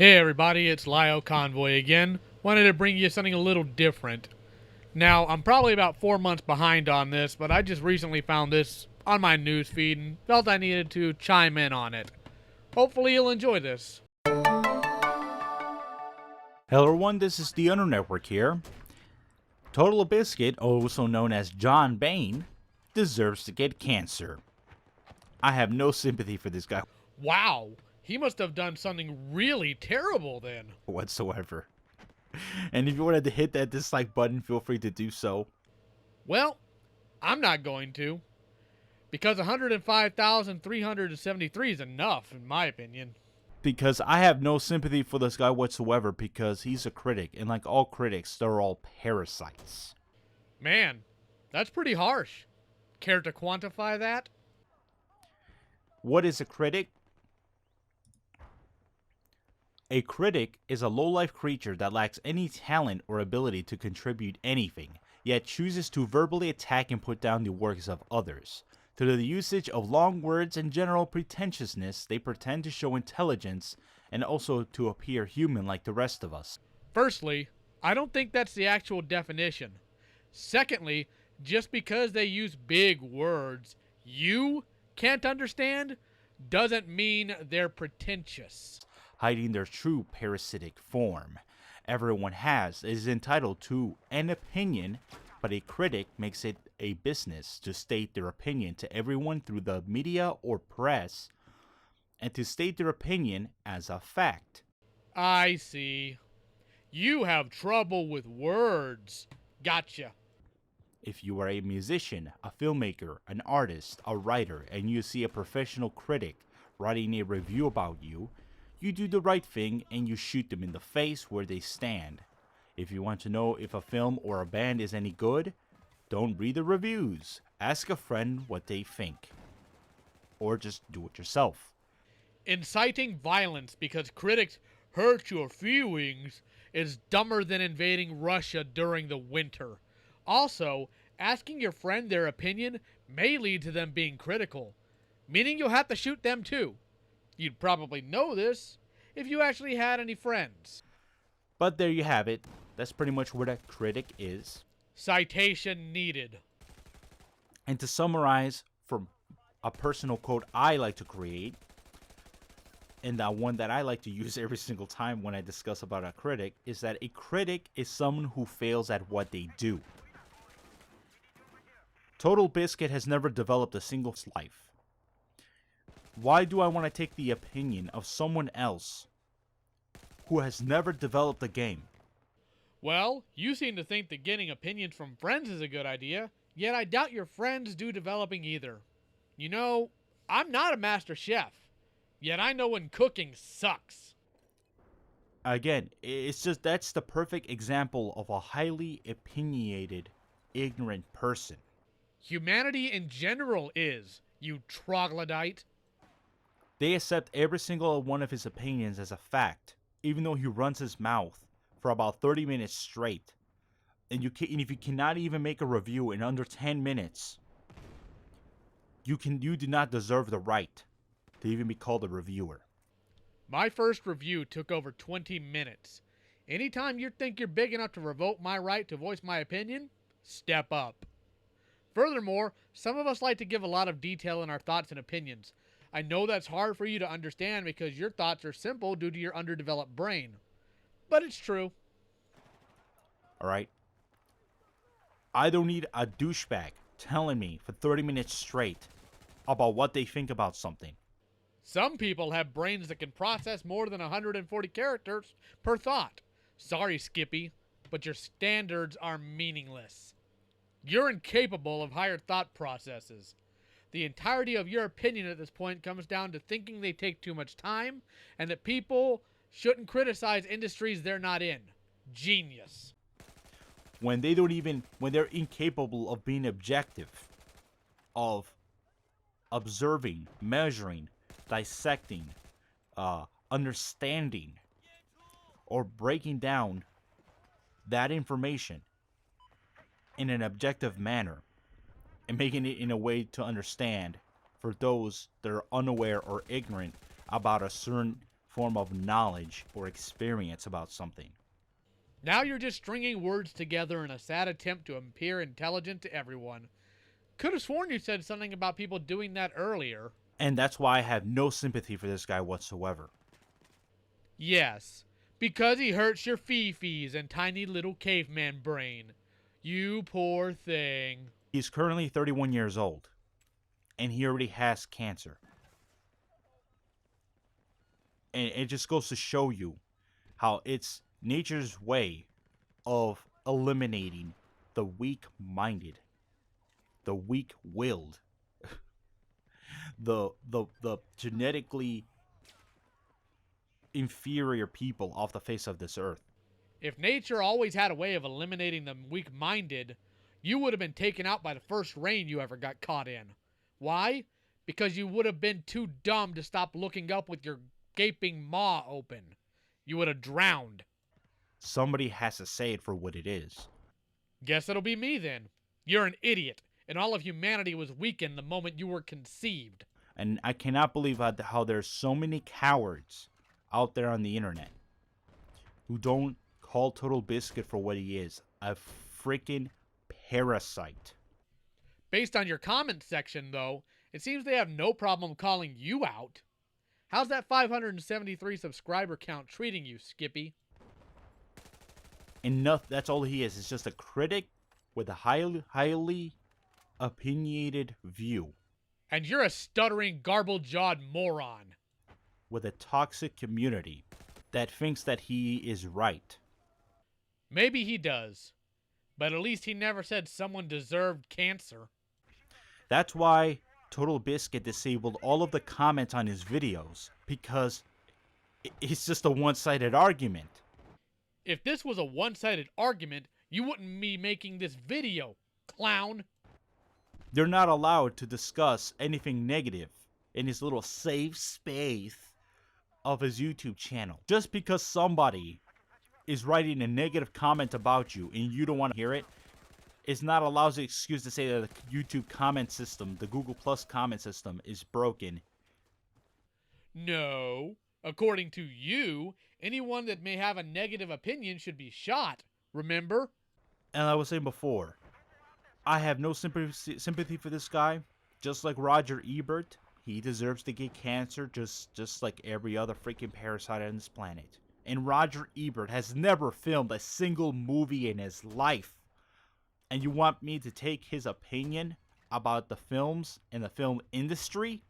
Hey everybody, it's Lio Convoy again. Wanted to bring you something a little different. Now, I'm probably about 4 months behind on this, but I just recently found this on my news feed and felt I needed to chime in on it. Hopefully you'll enjoy this. Hello everyone, this is the Under Network here. Total Biscuit, also known as John Bain, deserves to get cancer. I have no sympathy for this guy Wow, he must have done something really terrible then. whatsoever. And if you wanted to hit that dislike button, feel free to do so. Well, I'm not going to. Because 105,373 is enough, in my opinion. Because I have no sympathy for this guy whatsoever because he's a critic. And like all critics, they're all parasites. Man, that's pretty harsh. Care to quantify that? What is a critic? A critic is a low-life creature that lacks any talent or ability to contribute anything, yet chooses to verbally attack and put down the works of others. Through the usage of long words and general pretentiousness, they pretend to show intelligence and also to appear human like the rest of us. Firstly, I don't think that's the actual definition. Secondly, just because they use big words you can't understand doesn't mean they're pretentious. Hiding their true parasitic form. Everyone is entitled to an opinion, but a critic makes it a business to state their opinion to everyone through the media or press, and to state their opinion as a fact. I see. You have trouble with words. Gotcha. If you are a musician, a filmmaker, an artist, a writer, and you see a professional critic writing a review about you, you do the right thing and you shoot them in the face where they stand. If you want to know if a film or a band is any good, don't read the reviews. Ask a friend what they think. Or just do it yourself. Inciting violence because critics hurt your feelings is dumber than invading Russia during the winter. Also, asking your friend their opinion may lead to them being critical, meaning you'll have to shoot them too. You'd probably know this if you actually had any friends. But there you have it. That's pretty much what a critic is. Citation needed. And to summarize, from a personal quote I like to create, and that one that I like to use every single time when I discuss about a critic, is that a critic is someone who fails at what they do. Total Biscuit has never developed a single life. Why do I want to take the opinion of someone else who has never developed a game? Well, you seem to think that getting opinions from friends is a good idea, yet I doubt your friends do developing either. You know, I'm not a master chef, yet I know when cooking sucks. Again, it's just that's the perfect example of a highly opinionated, ignorant person. Humanity in general is, you troglodyte. They accept every single one of his opinions as a fact, even though he runs his mouth for about 30 minutes straight. And if you cannot even make a review in under 10 minutes, you do not deserve the right to even be called a reviewer. My first review took over 20 minutes. Anytime you think you're big enough to revoke my right to voice my opinion, step up. Furthermore, some of us like to give a lot of detail in our thoughts and opinions. I know that's hard for you to understand because your thoughts are simple due to your underdeveloped brain. But it's true. Alright? I don't need a douchebag telling me for 30 minutes straight about what they think about something. Some people have brains that can process more than 140 characters per thought. Sorry, Skippy, but your standards are meaningless. You're incapable of higher thought processes. The entirety of your opinion at this point comes down to thinking they take too much time and that people shouldn't criticize industries they're not in. Genius. When they're incapable of being objective, of observing, measuring, dissecting, understanding, or breaking down that information in an objective manner and making it in a way to understand for those that are unaware or ignorant about a certain form of knowledge or experience about something. Now you're just stringing words together in a sad attempt to appear intelligent to everyone. Could have sworn you said something about people doing that earlier. And that's why I have no sympathy for this guy whatsoever. Yes, because he hurts your fifis and tiny little caveman brain. You poor thing. He's currently 31 years old, and he already has cancer. And it just goes to show you how it's nature's way of eliminating the weak-minded, the weak-willed, the genetically inferior people off the face of this earth. If nature always had a way of eliminating the weak-minded, you would have been taken out by the first rain you ever got caught in. Why? Because you would have been too dumb to stop looking up with your gaping maw open. You would have drowned. Somebody has to say it for what it is. Guess it'll be me then. You're an idiot, and all of humanity was weakened the moment you were conceived. And I cannot believe how there's so many cowards out there on the internet who don't call Total Biscuit for what he is, a freaking parasite. Based on your comment section, though, it seems they have no problem calling you out. How's that 573 subscriber count treating you, Skippy? Enough. That's all he is. It's just a critic with a highly opinionated view. And you're a stuttering, garble-jawed moron. With a toxic community that thinks that he is right. Maybe he does. But at least he never said someone deserved cancer. That's why Total Biscuit disabled all of the comments on his videos. Because it's just a one-sided argument. If this was a one-sided argument, you wouldn't be making this video, clown. They're not allowed to discuss anything negative in his little safe space of his YouTube channel. Just because somebody is writing a negative comment about you and you don't want to hear it, is not a lousy excuse to say that the YouTube comment system, the Google Plus comment system, is broken. No. According to you, anyone that may have a negative opinion should be shot. Remember? And I was saying before, I have no sympathy for this guy. Just like Roger Ebert, he deserves to get cancer just like every other freaking parasite on this planet. And Roger Ebert has never filmed a single movie in his life. And you want me to take his opinion about the films and the film industry?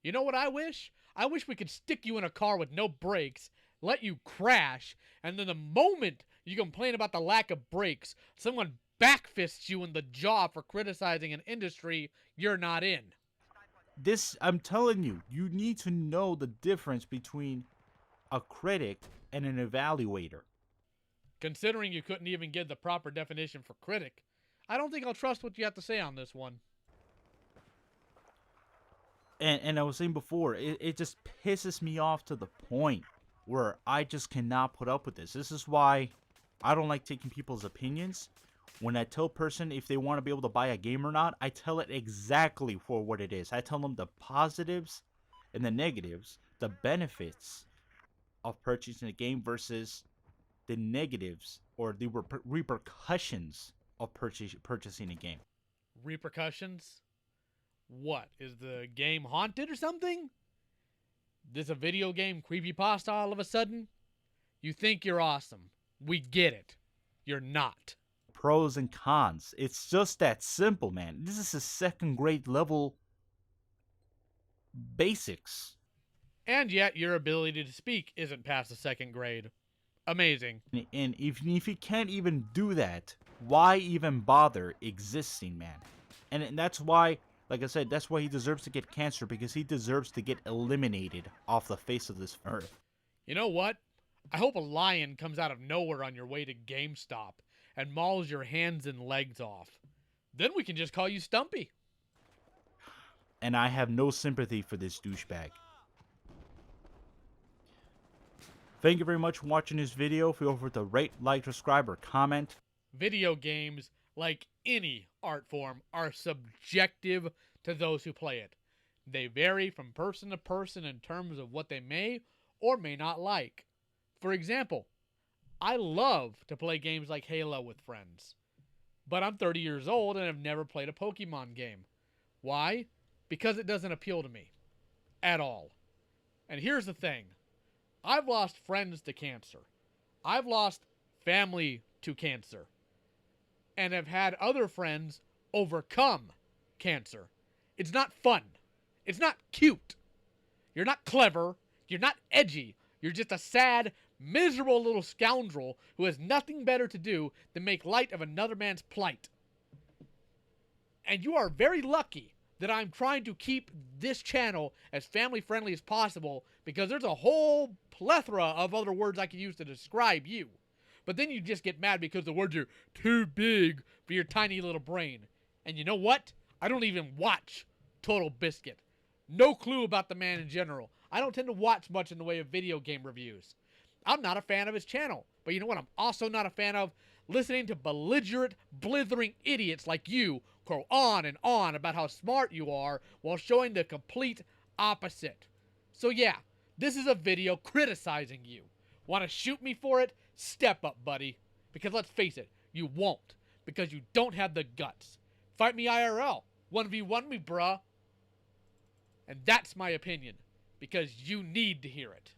You know what I wish? I wish we could stick you in a car with no brakes, let you crash, and then the moment you complain about the lack of brakes, someone backfists you in the jaw for criticizing an industry you're not in. I'm telling you, you need to know the difference between a critic and an evaluator. Considering you couldn't even give the proper definition for critic, I don't think I'll trust what you have to say on this one. And I was saying before, it just pisses me off to the point where I just cannot put up with this. This is why I don't like taking people's opinions. When I tell a person if they want to be able to buy a game or not, I tell it exactly for what it is. I tell them the positives and the negatives, the benefits of purchasing a game versus the negatives or the repercussions of purchasing a game. Repercussions? What? Is the game haunted or something? This a video game creepypasta all of a sudden? You think you're awesome. We get it. You're not. Pros and cons. It's just that simple, man. This is a second grade level basics. And yet your ability to speak isn't past the second grade. Amazing. And if you can't even do that, why even bother existing, man? And that's why, like I said, that's why he deserves to get cancer, because he deserves to get eliminated off the face of this earth. You know what? I hope a lion comes out of nowhere on your way to GameStop and mauls your hands and legs off. Then we can just call you Stumpy. And I have no sympathy for this douchebag. Thank you very much for watching this video. Feel free to rate, like, subscribe, or comment. Video games, like any art form, are subjective to those who play it. They vary from person to person in terms of what they may or may not like. For example, I love to play games like Halo with friends, but I'm 30 years old and have never played a Pokemon game. Why? Because it doesn't appeal to me. At all. And here's the thing. I've lost friends to cancer. I've lost family to cancer. And have had other friends overcome cancer. It's not fun. It's not cute. You're not clever. You're not edgy. You're just a sad, miserable little scoundrel who has nothing better to do than make light of another man's plight. And you are very lucky that I'm trying to keep this channel as family friendly as possible, because there's a whole plethora of other words I could use to describe you. But then you just get mad because the words are too big for your tiny little brain. And you know what? I don't even watch Total Biscuit. No clue about the man in general. I don't tend to watch much in the way of video game reviews. I'm not a fan of his channel. But you know what I'm also not a fan of? Listening to belligerent, blithering idiots like you go on and on about how smart you are while showing the complete opposite. So yeah, this is a video criticizing you. Want to shoot me for it? Step up, buddy. Because let's face it, you won't. Because you don't have the guts. Fight me IRL. 1v1 me, bruh. And that's my opinion. Because you need to hear it.